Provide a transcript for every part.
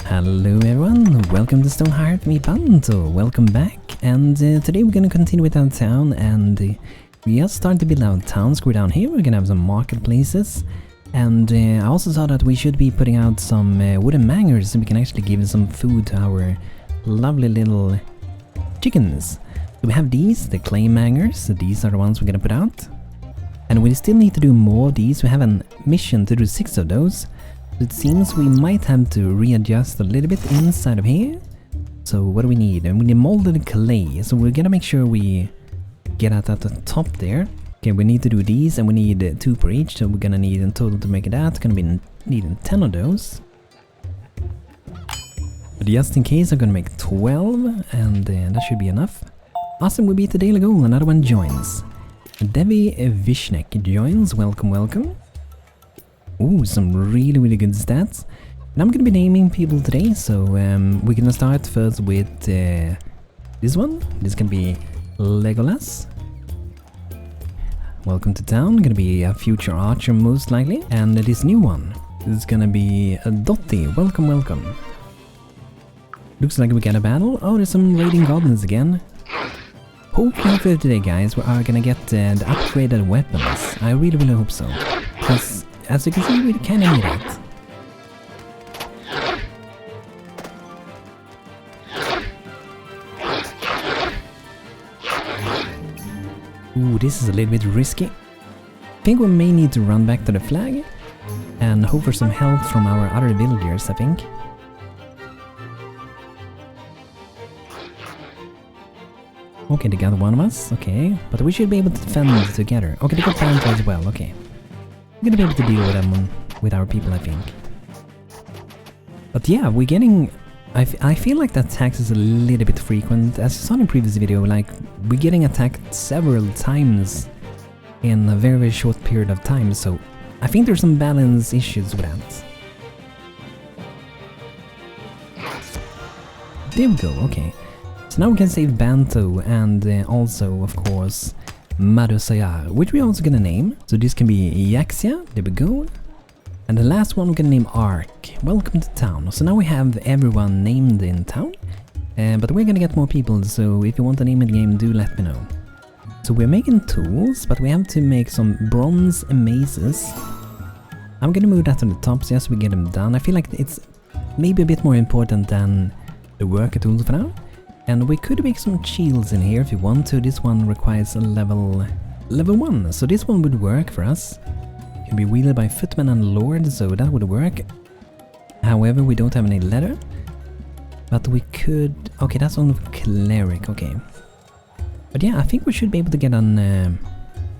Hello everyone, welcome to Stonehearth, me BANTO, welcome back, and today we're gonna continue with our town, and we just started to build our town square down here. We're gonna have some marketplaces, and I also saw that we should be putting out some wooden mangers so we can actually give some food to our lovely little chickens. So we have these, the clay mangers, so these are the ones we're gonna put out. And we still need to do more of these. We have a mission to do 6 of those. It seems we might have to readjust a little bit inside of here. So what do we need? And we need molded clay. So we're gonna make sure we get at the top there. Okay, we need to do these and we need 2 per each. So we're gonna need in total to make that. Gonna be needing 10 of those. But just in case, I'm gonna make 12 and that should be enough. Awesome, we beat the daily goal. Another one joins. Devi Vishnek joins. Welcome, welcome. Ooh, some really good stats. And I'm gonna be naming people today, so we're gonna start first with this one. This can be Legolas. Welcome to town. Gonna be a future archer most likely. And this new one is gonna be Dottie. Welcome, welcome. Looks like we got a battle. Oh, there's some raiding goblins again. Hopefully for today, guys, we are gonna get the upgraded weapons. I really hope so. Because as you can see, we kinda need it. Ooh, this is a little bit risky. I think we may need to run back to the flag and hope for some help from our other villagers, I think. Okay, they got one of us, okay. But we should be able to defend together. Okay, they got BANTO as well, okay. We're gonna be able to deal with them, with our people, I think. But yeah, we're getting... I feel like that attacks is a little bit frequent. As you saw in the previous video, like, we're getting attacked several times in a very short period of time, so I think there's some balance issues with that. There we go, okay. So now we can save BANTO and also, of course, Madusaya, which we're also gonna name. So this can be Yaxia, there we go. And the last one we're gonna name Ark. Welcome to town. So now we have everyone named in town. But we're gonna get more people, so if you want a name in the game, do let me know. So we're making tools, but we have to make some bronze mazes. I'm gonna move that to the top so we get them done. I feel like it's maybe a bit more important than the worker tools for now. And we could make some shields in here if you want to. This one requires a level 1, so this one would work for us. Can be wielded by footmen and lords, so that would work. However, we don't have any leather. But we could... Okay, that's only for cleric, okay. But yeah, I think we should be able to get on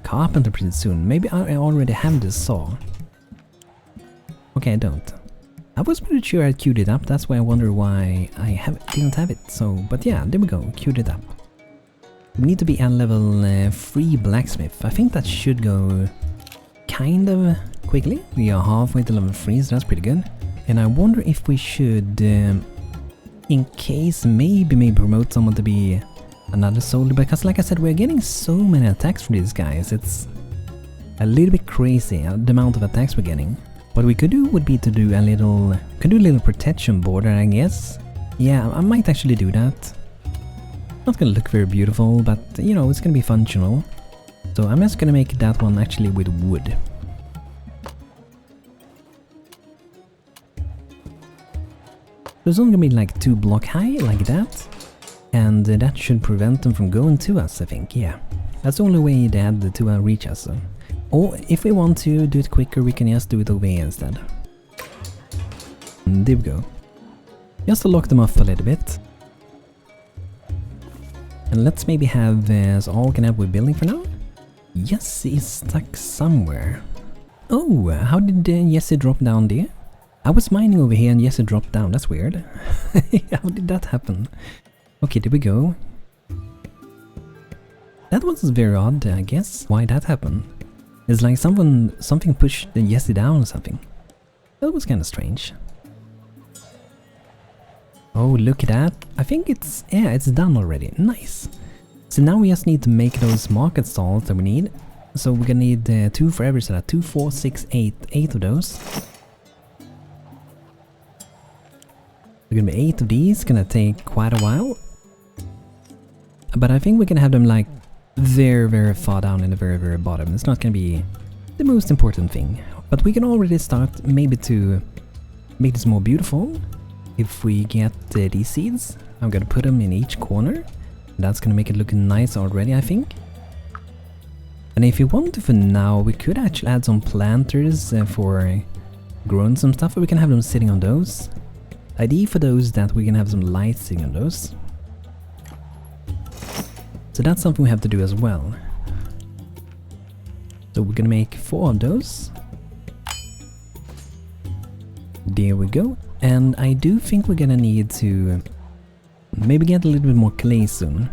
carpenter pretty soon. Maybe I already have this saw. Okay, I don't. I was pretty sure I queued it up, that's why I wonder why I didn't have it, so... But yeah, there we go, queued it up. We need to be at level 3 blacksmith. I think that should go kind of quickly. We are halfway to level 3, so that's pretty good. And I wonder if we should, in case, maybe promote someone to be another soldier, because like I said, we're getting so many attacks from these guys. It's a little bit crazy, the amount of attacks we're getting. What we could do would be to do a little protection border, I guess. Yeah, I might actually do that. Not gonna look very beautiful, but you know, it's gonna be functional. So I'm just gonna make that one actually with wood. So it's only gonna be like 2 blocks high, like that. And that should prevent them from going to us, I think, yeah. That's the only way they had to reach us, so. Or if we want to do it quicker, we can just do it over here instead. And there we go. Just to lock them off a little bit. And let's maybe have so all can have with building for now. Jesse is stuck somewhere. Oh, how did Jesse drop down there? I was mining over here and Jesse dropped down, that's weird. How did that happen? Okay, there we go. That was very odd, I guess. Why that happened? It's like something pushed Jesse down or something. That was kind of strange. Oh, look at that. I think it's done already. Nice. So now we just need to make those market stalls that we need. So we're gonna need 2 for every, so that 2, 4, 6, 8 of those. We're gonna be 8 of these, gonna take quite a while. But I think we can have them like very far down in the very bottom. It's not gonna be the most important thing. But we can already start maybe to make this more beautiful. If we get these seeds, I'm gonna put them in each corner. That's gonna make it look nice already, I think. And if you want to for now, we could actually add some planters for growing some stuff, or we can have them sitting on those. Idea for those that we can have some light sitting on those. So that's something we have to do as well. So we're gonna make 4 of those. There we go. And I do think we're gonna need to maybe get a little bit more clay soon.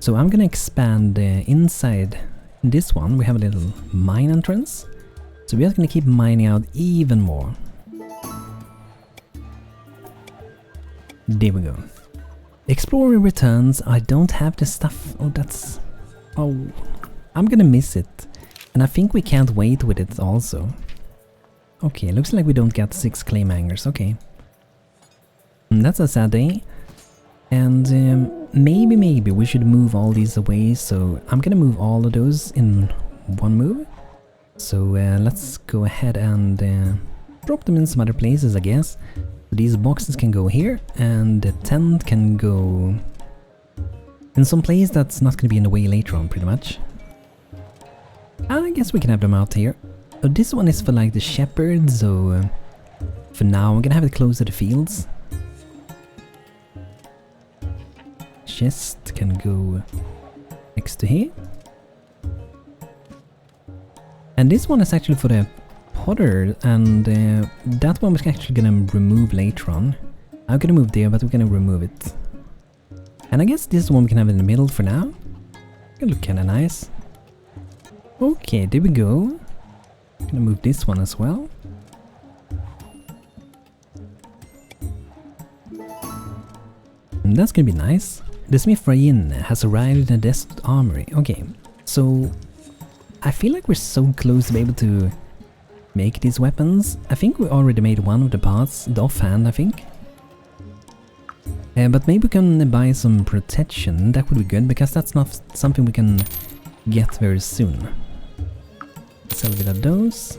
So I'm gonna expand inside this one. We have a little mine entrance. So we're just gonna keep mining out even more. There we go. Exploring returns. I don't have the stuff. Oh, that's... Oh, I'm gonna miss it. And I think we can't wait with it also. Okay, looks like we don't get 6 claim hangers. Okay. That's a sad day. And maybe we should move all these away. So I'm gonna move all of those in one move. So let's go ahead and drop them in some other places, I guess. These boxes can go here, and the tent can go in some place that's not going to be in the way later on, pretty much. I guess we can have them out here. Oh, this one is for like the shepherd, so for now I'm going to have it close to the fields. Chest can go next to here. And this one is actually for the potter, and that one we're actually gonna remove later on. I'm gonna move there, but we're gonna remove it. And I guess this one we can have in the middle for now. It'll look kinda nice. Okay, there we go. Gonna move this one as well. And that's gonna be nice. The Smith Rain has arrived in the Desert Armory. Okay, so I feel like we're so close to be able to make these weapons. I think we already made one of the parts, the offhand, I think. But maybe we can buy some protection. That would be good, because that's not something we can get very soon. Sell a bit of those.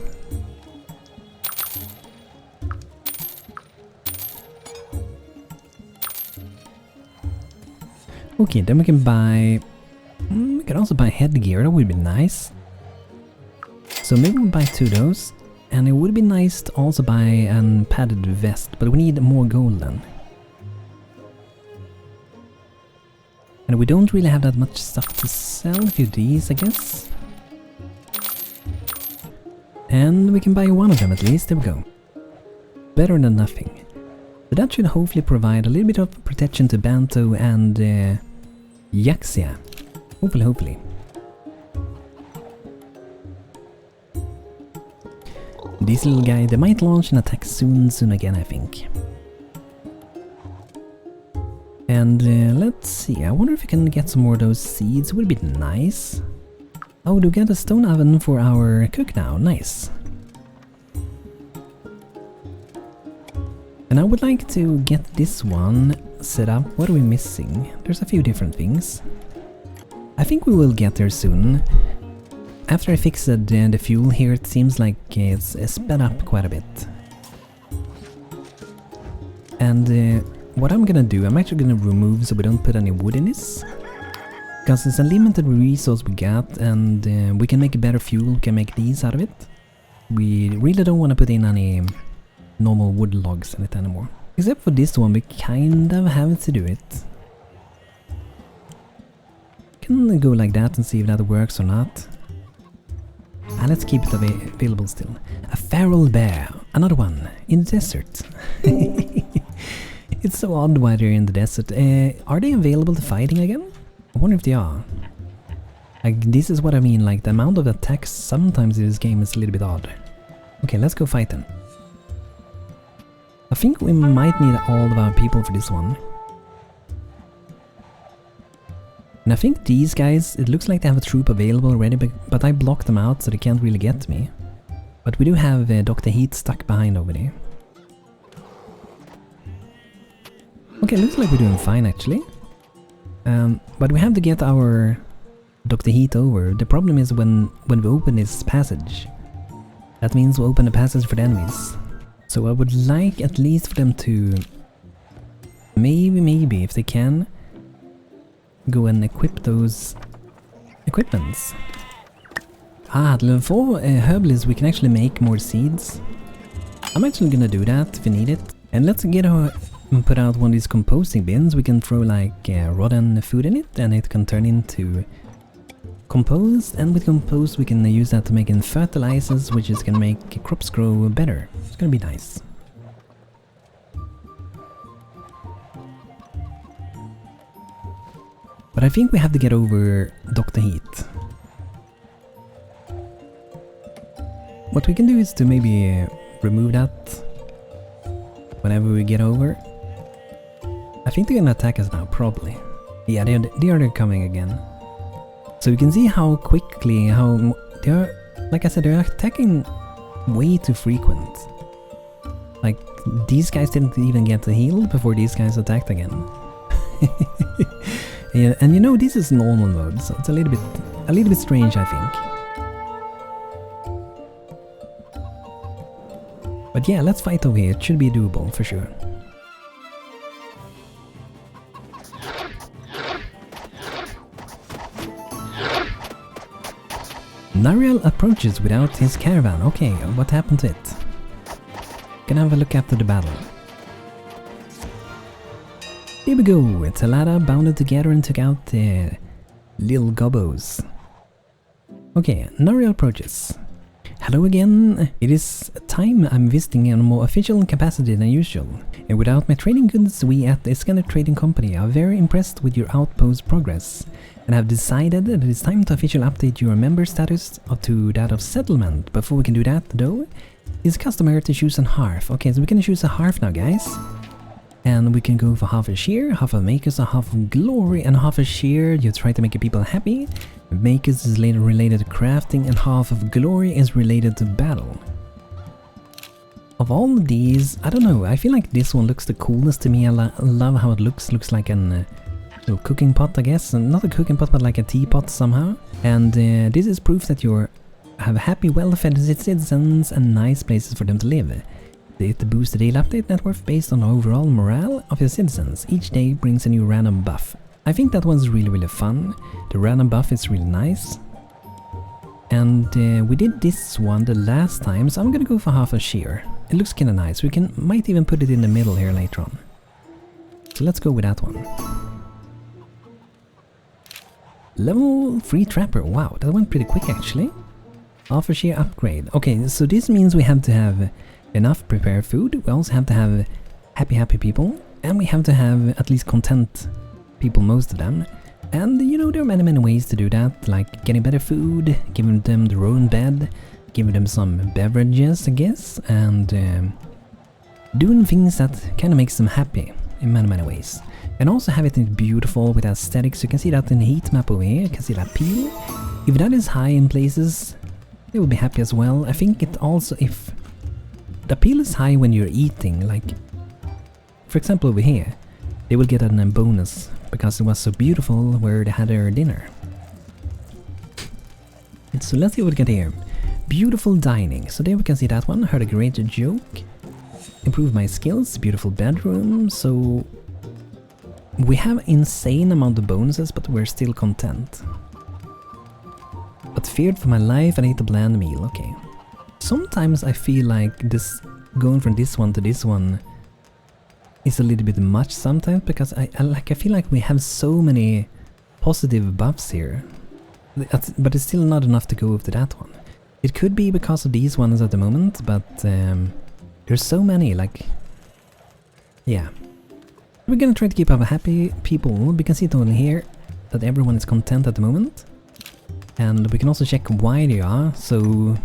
Okay, then we can buy... we can also buy headgear, that would be nice. So maybe we'll buy 2 of those. And it would be nice to also buy a padded vest, but we need more gold then. And we don't really have that much stuff to sell. A few of these, I guess. And we can buy 1 of them at least. There we go. Better than nothing. But that should hopefully provide a little bit of protection to BANTO and Yaxia. Hopefully. This little guy, they might launch an attack soon again, I think. And let's see, I wonder if we can get some more of those seeds. It would be nice. Oh, do we get a stone oven for our cook now? Nice. And I would like to get this one set up. What are we missing? There's a few different things. I think we will get there soon. After I fixed the fuel here, it seems like it's sped up quite a bit. And what I'm gonna do, I'm actually gonna remove so we don't put any wood in this. Because it's a limited resource we got, and we can make a better fuel, we can make these out of it. We really don't want to put in any normal wood logs in it anymore. Except for this one, we kind of have to do it. Can go like that and see if that works or not. And let's keep it available still. A feral bear, another one, in the desert. It's so odd why they're in the desert. Are they available to fighting again? I wonder if they are. Like, this is what I mean, like the amount of attacks sometimes in this game is a little bit odd. Okay, let's go fight them. I think we might need all of our people for this one. And I think these guys, it looks like they have a troop available already, but I blocked them out so they can't really get me. But we do have Dr. Heat stuck behind over there. Okay, looks like we're doing fine actually. But we have to get our Dr. Heat over. The problem is when we open this passage. That means we open a passage for the enemies. So I would like at least for them to maybe if they can go and equip those equipments. At level 4 herbalists we can actually make more seeds. I'm actually gonna do that if we need it. And let's get our put out one of these composting bins. We can throw like rotten food in it and it can turn into compost, and with compost we can use that to make in fertilizers, which is gonna make crops grow better. It's gonna be nice. But I think we have to get over Dr. Heat. What we can do is to maybe remove that whenever we get over. I think they're gonna attack us now, probably. Yeah, they are coming again. So you can see how quickly, how they are, like I said, they're attacking way too frequent. Like, these guys didn't even get to heal before these guys attacked again. Yeah, and you know, this is normal mode, so it's a little bit strange, I think. But yeah, let's fight over here. It should be doable for sure. Nariel approaches without his caravan. Okay, what happened to it? Gonna have a look after the battle. Here we go. Telada bounded together and took out the little gobbos. Okay, Nariel approaches. Hello again. It is time I'm visiting in a more official capacity than usual. And without my trading goods, we at the Scanner Trading Company are very impressed with your outpost progress. And have decided that it is time to officially update your member status to that of settlement. Before we can do that though, it's customary to choose a Hearth. Okay, so we can choose a Hearth now, guys. And we can go for half a shear, half a makers, a half of glory, and half a shear. You try to make people happy. Makers is later related to crafting, and half of glory is related to battle. Of all of these, I don't know, I feel like this one looks the coolest to me. I love how it looks. Looks like an little cooking pot, I guess. Not a cooking pot, but like a teapot somehow. And this is proof that you have happy, well-fed citizens and nice places for them to live. It boosts the daily update net worth based on the overall morale of your citizens. Each day brings a new random buff. I think that one's really fun. The random buff is really nice. And we did this one the last time, so I'm gonna go for half a shear. It looks kinda nice. We might even put it in the middle here later on. So let's go with that one. Level 3 Trapper. Wow, that went pretty quick actually. Half a shear upgrade. Okay, so this means we have to have enough prepared food. We also have to have happy people. And we have to have at least content people, most of them. And you know, there are many ways to do that, like getting better food, giving them their own bed, giving them some beverages, I guess, and doing things that kind of makes them happy in many ways. And also have it in beautiful with aesthetics. You can see that in the heat map over here. You can see that peel. If that is high in places, they will be happy as well. I think it also, if the peel is high when you're eating, like for example over here, they will get a bonus because it was so beautiful where they had their dinner. And so let's see what we get here. Beautiful dining. So there we can see that one. Heard a great joke. Improve my skills. Beautiful bedroom. So we have insane amount of bonuses, but we're still content. But feared for my life and ate a bland meal. Okay. Sometimes I feel like this going from this one to this one is a little bit much sometimes, because I feel like we have so many positive buffs here, but it's still not enough to go up to that one. It could be because of these ones at the moment, but there's so many, like, yeah. We're gonna try to keep up happy people. We can see it only here that everyone is content at the moment, and we can also check why they are. So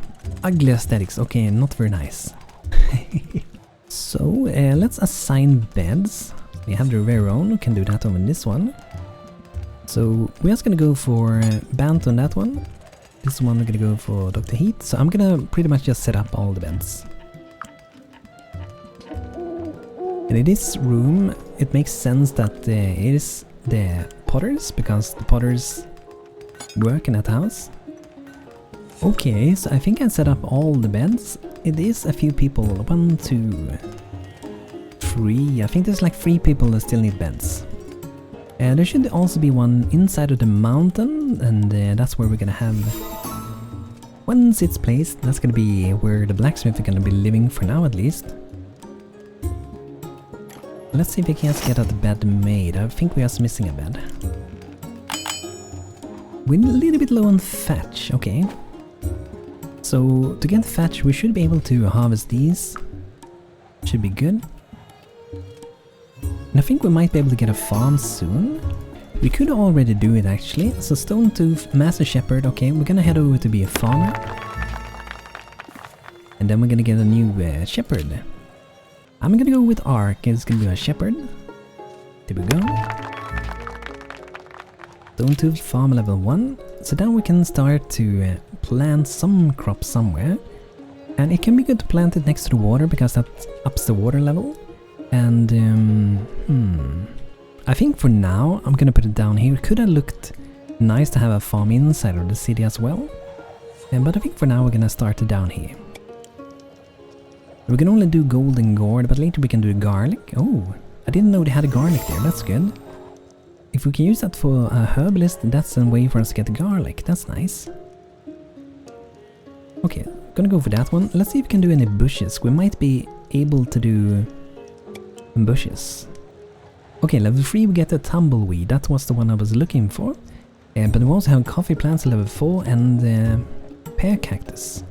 ugly aesthetics, okay, not very nice. So let's assign beds. We have their very own. We can do that on this one. So we're just gonna go for BANTO on that one. This one we're gonna go for Dr. Heat. So I'm gonna pretty much just set up all the beds. And in this room, it makes sense that it is the potters, because the potters work in that house. Okay, so I think I set up all the beds. It is a few people. 1, 2, 3. I think there's like 3 people that still need beds. There should also be one inside of the mountain, and that's where we're gonna have... Once it's placed, that's gonna be where the blacksmith is gonna be living for now at least. Let's see if we can get that bed made. I think we are missing a bed. We're a little bit low on thatch, okay. So to get thatch we should be able to harvest these. Should be good. And I think we might be able to get a farm soon. We could already do it actually. So Stone Tooth, Master Shepherd, okay, we're gonna head over to be a farmer. And then we're gonna get a new shepherd. I'm gonna go with Ark, it's gonna be a shepherd. There we go. Stone Tooth, farm level 1. So then we can start to plant some crops somewhere. And it can be good to plant it next to the water because that ups the water level. And I think for now I'm gonna put it down here. Could have looked nice to have a farm inside of the city as well. But I think for now we're gonna start it down here. We can only do golden gourd, but later we can do garlic. Oh, I didn't know they had a garlic there, that's good. If we can use that for a herbalist, that's a way for us to get garlic, that's nice. Okay, gonna go for that one. Let's see if we can do any bushes. We might be able to do bushes. Okay, level 3 we get a tumbleweed, that was the one I was looking for. But we also have coffee plants level 4 and pear cactus.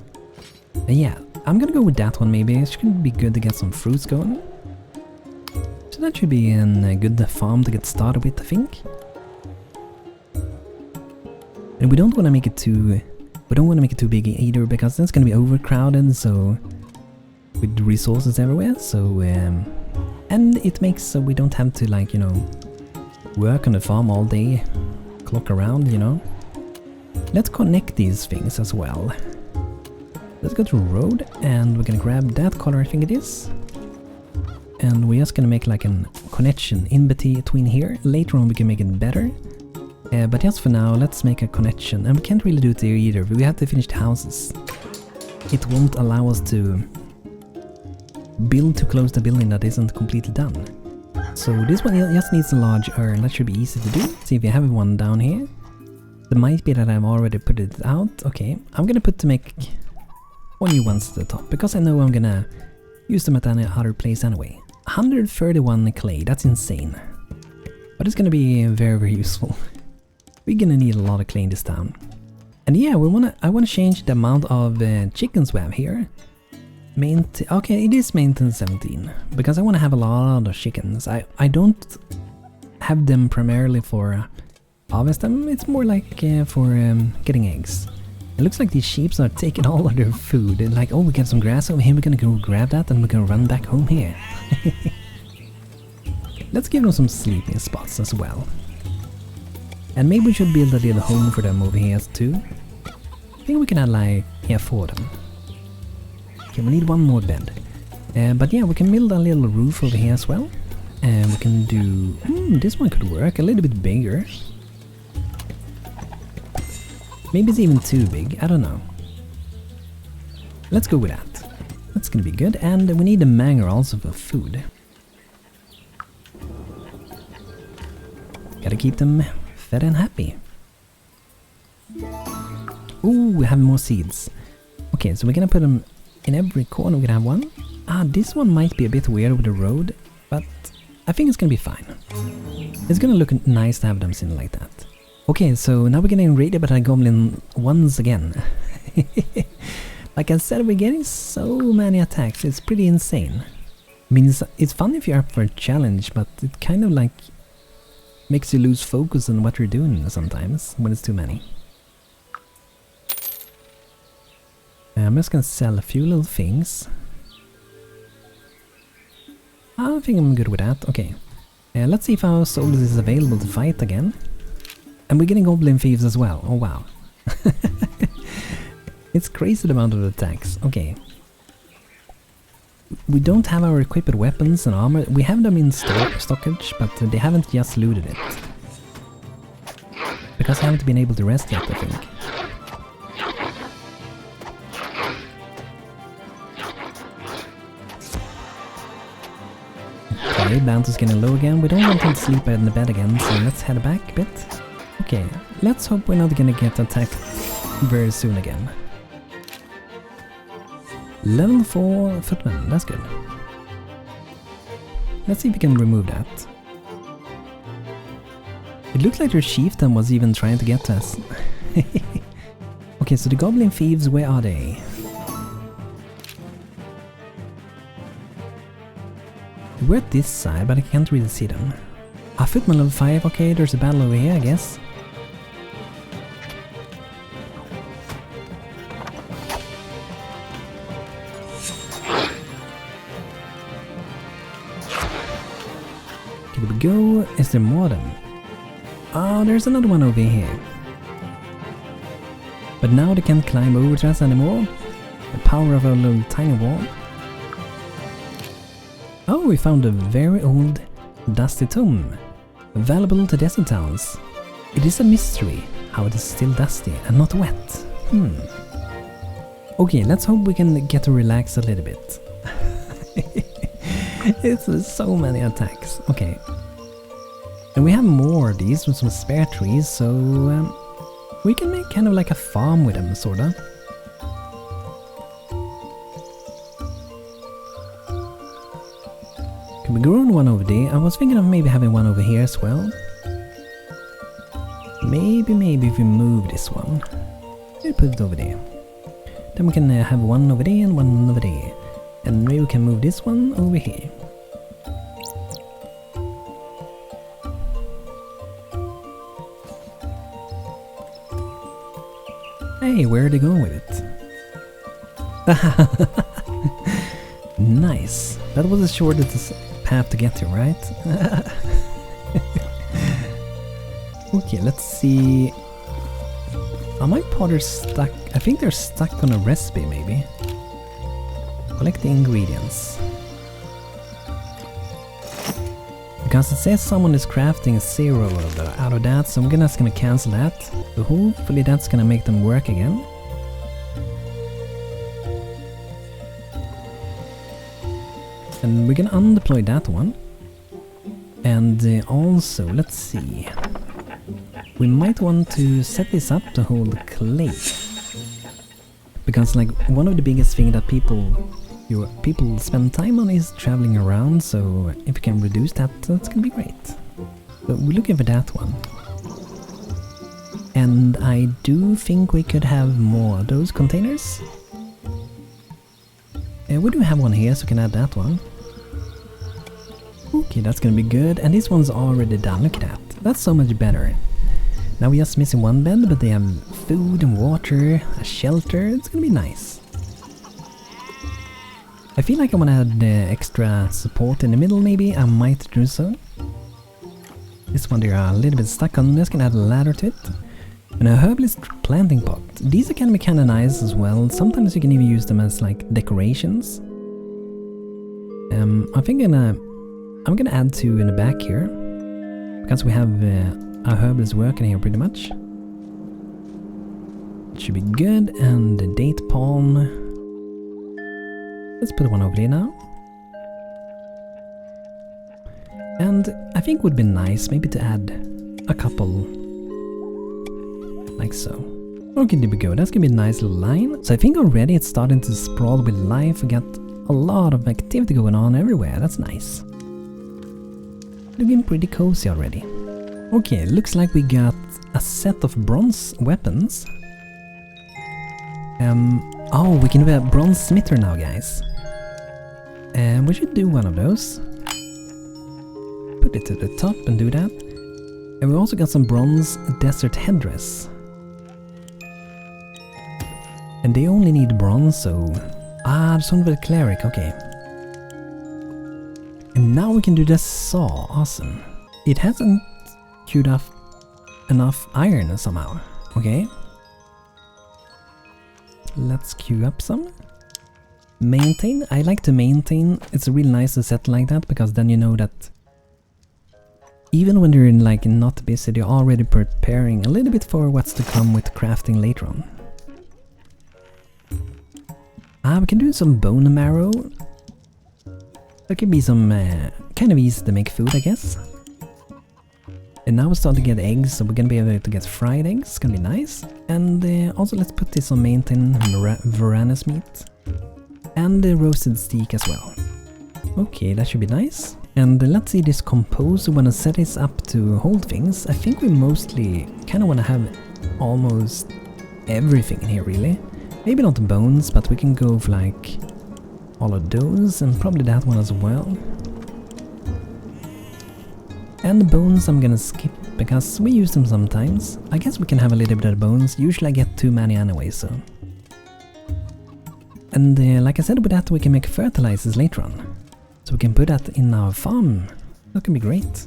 Yeah, I'm gonna go with that one maybe. It should be good to get some fruits going. So that should be a good farm to get started with, I think. And we don't want to make it too... We don't want to make it too big either, because that's gonna be overcrowded, so... With resources everywhere, so... and it makes so we don't have to, like, you know... Work on the farm all day. Clock around, you know. Let's connect these things as well. Let's go to road, and we're gonna grab that color, I think it is. And we're just gonna make like a connection in between here. Later on we can make it better. But just for now, let's make a connection. And we can't really do it there either, we have to finish the houses. It won't allow us to build too close to the building that isn't completely done. So this one just needs a large urn, that should be easy to do. See if we have one down here. It might be that I've already put it out. Okay, I'm gonna put to make... one new ones to the top, because I know I'm gonna use them at any other place anyway. 131 clay, that's insane. But it's gonna be very, very useful. We're gonna need a lot of clay in this town. And yeah, I wanna change the amount of chickens we have here. Okay, it is maintenance 17, because I wanna have a lot of chickens. I don't have them primarily for harvest them, it's more like for getting eggs. It looks like these sheep are taking all of their food. They're like, oh, we got some grass over here, we're gonna go grab that and we're gonna run back home here. Let's give them some sleeping spots as well. And maybe we should build a little home for them over here too. I think we can add like, yeah, 4 of them. Okay, we need one more bed. But yeah, we can build a little roof over here as well. And we can do... this one could work, a little bit bigger. Maybe it's even too big, I don't know. Let's go with that. That's gonna be good, and we need a manger also for food. Gotta keep them fed and happy. Ooh, we have more seeds. Okay, so we're gonna put them in every corner, we're gonna have one. This one might be a bit weird with the road, but I think it's gonna be fine. It's gonna look nice to have them sitting like that. Okay, so now we're getting raided by a goblin once again. Like I said, we're getting so many attacks, it's pretty insane. I mean, it's fun if you're up for a challenge, but it kind of like makes you lose focus on what you're doing sometimes, when it's too many. I'm just gonna sell a few little things. I think I'm good with that, okay. Let's see if our soldiers is available to fight again. And we're getting goblin thieves as well. Oh wow. It's crazy the amount of attacks. Okay. we don't have our equipped weapons and armor. We have them in stockage, but they haven't just looted it. Because I haven't been able to rest yet, I think. Okay, BANTO's getting low again. We don't want him to sleep in the bed again, so let's head back a bit. Okay, let's hope we're not gonna get attacked very soon again. Level 4 footman, that's good. Let's see if we can remove that. It looks like their chieftain was even trying to get us. Okay, so the goblin thieves, where are they? We're at this side, but I can't really see them. Ah, footman level 5, okay, there's a battle over here, I guess. Here we go. Is there more of them? Oh, there's another one over here. But now they can't climb over to us anymore. The power of a little tiny wall. Oh, we found a very old, dusty tomb. Valuable to desert towns. It is a mystery how it is still dusty and not wet. Okay, let's hope we can get to relax a little bit. It's so many attacks. Okay. And we have more of these with some spare trees, so we can make kind of like a farm with them, sorta. Can we grow one over there? I was thinking of maybe having one over here as well. Maybe if we move this one. We'll put it over there. Then we can have one over there and one over there. And maybe we can move this one over here. Hey, where are they going with it? Nice. That was the shortest path to get to, right? Okay, let's see. Are my potters stuck? I think they're stuck on a recipe, maybe. Collect the ingredients. Because it says someone is crafting 0 out of that, so I'm gonna cancel that. So hopefully that's gonna make them work again. And we're gonna undeploy that one. And also, let's see. We might want to set this up to hold clay. Because like one of the biggest things that people spend time on is traveling around, so if we can reduce that, that's gonna be great. So we're looking for that one. And I do think we could have more of those containers. We do have one here, so we can add that one. Okay, that's gonna be good. And this one's already done, look at that. That's so much better. Now we're just missing one bed, but they have food and water, a shelter, it's gonna be nice. I feel like I want to add extra support in the middle, maybe. I might do so. This one they are a little bit stuck on. I'm just gonna add a ladder to it. And a herbalist planting pot. These are gonna be kinda nice as well. Sometimes you can even use them as like decorations. I think I'm gonna add 2 in the back here. Because we have our herbalist working here pretty much. It should be good. And the date palm. Let's put one over there now. And I think it would be nice maybe to add a couple like so. Okay, there we go. That's gonna be a nice little line. So I think already it's starting to sprawl with life. We got a lot of activity going on everywhere. That's nice. Looking pretty cozy already. Okay, looks like we got a set of bronze weapons. Oh, we can do a bronze smitter now, guys. And we should do one of those. Put it to the top and do that. And we also got some bronze desert headdress. And they only need bronze, so... Ah, there's one with a cleric, okay. And now we can do the saw, awesome. It hasn't queued up enough iron somehow, okay. Let's queue up some. Maintain. I like to maintain. It's really nice to set like that because then you know that even when you're like not busy, you're already preparing a little bit for what's to come with crafting later on. We can do some bone marrow. That could be some kind of easy to make food, I guess. And now we're starting to get eggs, so we're gonna be able to get fried eggs. It's gonna be nice. And also let's put this on maintain Varanus meat. And the roasted steak as well. Okay, that should be nice. And let's see this compose. We want to set this up to hold things. I think we mostly kind of want to have almost everything in here, really. Maybe not the bones, but we can go for like all of those and probably that one as well. And the bones I'm gonna skip because we use them sometimes. I guess we can have a little bit of the bones. Usually I get too many anyway, so. And like I said, with that we can make fertilizers later on. So we can put that in our farm. That can be great.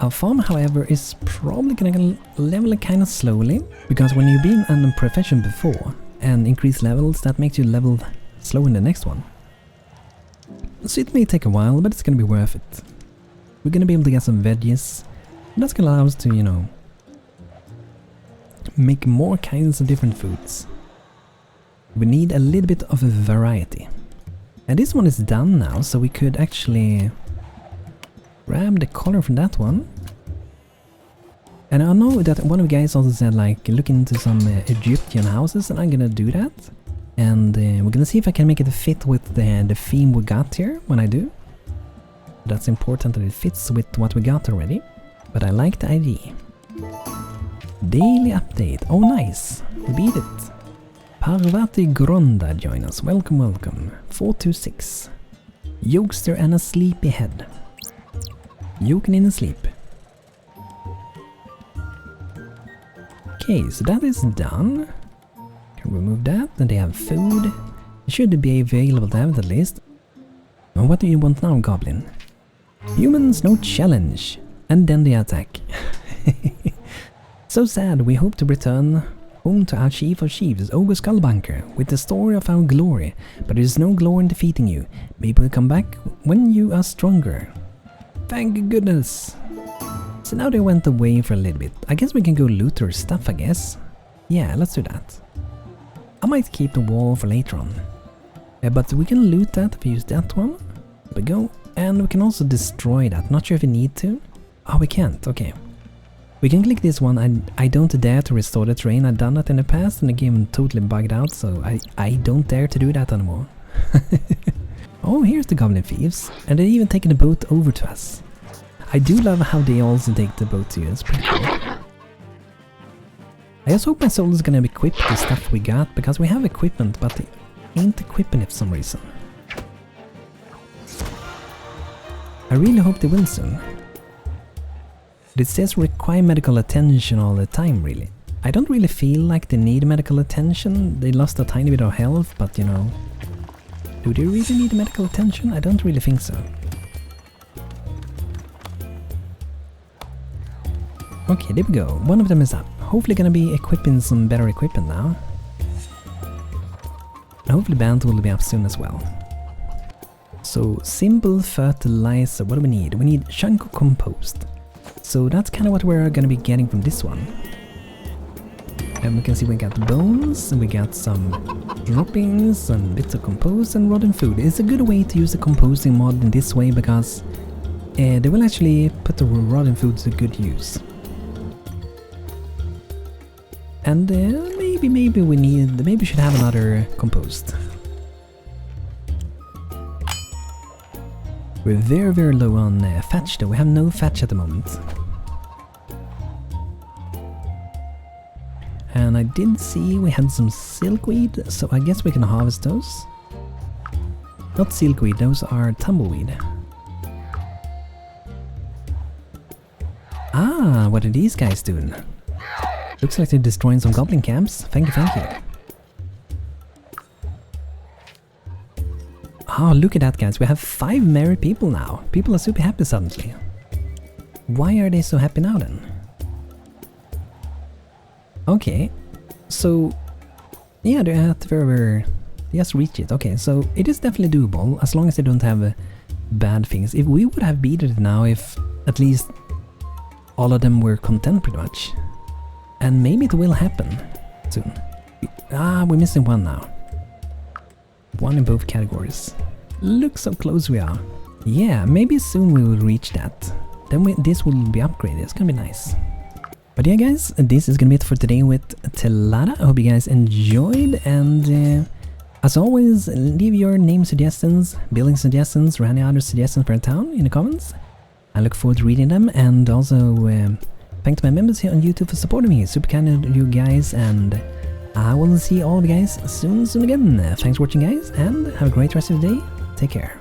Our farm, however, is probably gonna level kind of slowly, because when you've been in a profession before and increase levels, that makes you level slow in the next one. So it may take a while, but it's gonna be worth it. We're gonna be able to get some veggies, and that's gonna allow us to, you know, make more kinds of different foods. We need a little bit of a variety. And this one is done now, so we could actually grab the color from that one. And I know that one of the guys also said like look into some Egyptian houses, and I'm gonna do that. And we're gonna see if I can make it fit with the theme we got here when I do. That's important that it fits with what we got already. But I like the idea. Daily update. Oh nice, we beat it. Parvati Gronda join us. Welcome, welcome. 426. Yokester and a sleepy head. Yoken in a sleep. Okay, so that is done. Can remove that, and they have food. It should be available to have at least. And what do you want now, Goblin? Humans, no challenge. And then they attack. So sad, we hope to return home to our chief of chiefs, Ogre Skullbunker, with the story of our glory, but there is no glory in defeating you. Maybe we'll come back when you are stronger. Thank goodness! So now they went away for a little bit. I guess we can go loot their stuff, I guess. Yeah, let's do that. I might keep the wall for later on. But we can loot that if we use that one. There we go. And we can also destroy that. Not sure if we need to. Oh, we can't. Okay. We can click this one. I don't dare to restore the terrain. I've done that in the past and the game totally bugged out, so I don't dare to do that anymore. Oh, here's the Goblin Thieves. And they're even taking the boat over to us. I do love how they also take the boat to you. It's pretty cool. I just hope my soul is gonna equip the stuff we got, because we have equipment, but they ain't equipping it for some reason. I really hope they will soon. It says require medical attention all the time, really. I don't really feel like they need medical attention. They lost a tiny bit of health, but you know... Do they really need medical attention? I don't really think so. Okay, there we go. One of them is up. Hopefully gonna be equipping some better equipment now. And hopefully BANTO will be up soon as well. So, simple fertilizer. What do we need? We need chunk of compost. So that's kind of what we're gonna be getting from this one. And we can see we got bones, and we got some droppings, and bits of compost, and rotten food. It's a good way to use the composting mod in this way, because they will actually put the rotten food to good use. And maybe we should have another compost. We're very, very low on thatch though. We have no thatch at the moment. And I did see we had some silkweed, so I guess we can harvest those. Not silkweed, those are tumbleweed. Ah, what are these guys doing? Looks like they're destroying some goblin camps. Thank you, thank you. Oh, look at that, guys. We have 5 merry people now. People are super happy suddenly. Why are they so happy now then? Okay. So, yeah, they're at very Just reach it. Okay, so it is definitely doable as long as they don't have bad things. If we would have beaten it now, if at least all of them were content pretty much. And maybe it will happen soon. We're missing one now. One in both categories. Look so close we are. Yeah, maybe soon we will reach that. Then this will be upgraded. It's gonna be nice. But yeah guys, this is gonna be it for today with Telada. I hope you guys enjoyed, and as always, leave your name suggestions, building suggestions, or any other suggestions for a town in the comments. I look forward to reading them, and also thanks to my members here on YouTube for supporting me. Super kind of you guys, and I will see all of you guys soon again. Thanks for watching guys, and have a great rest of the day. Take care.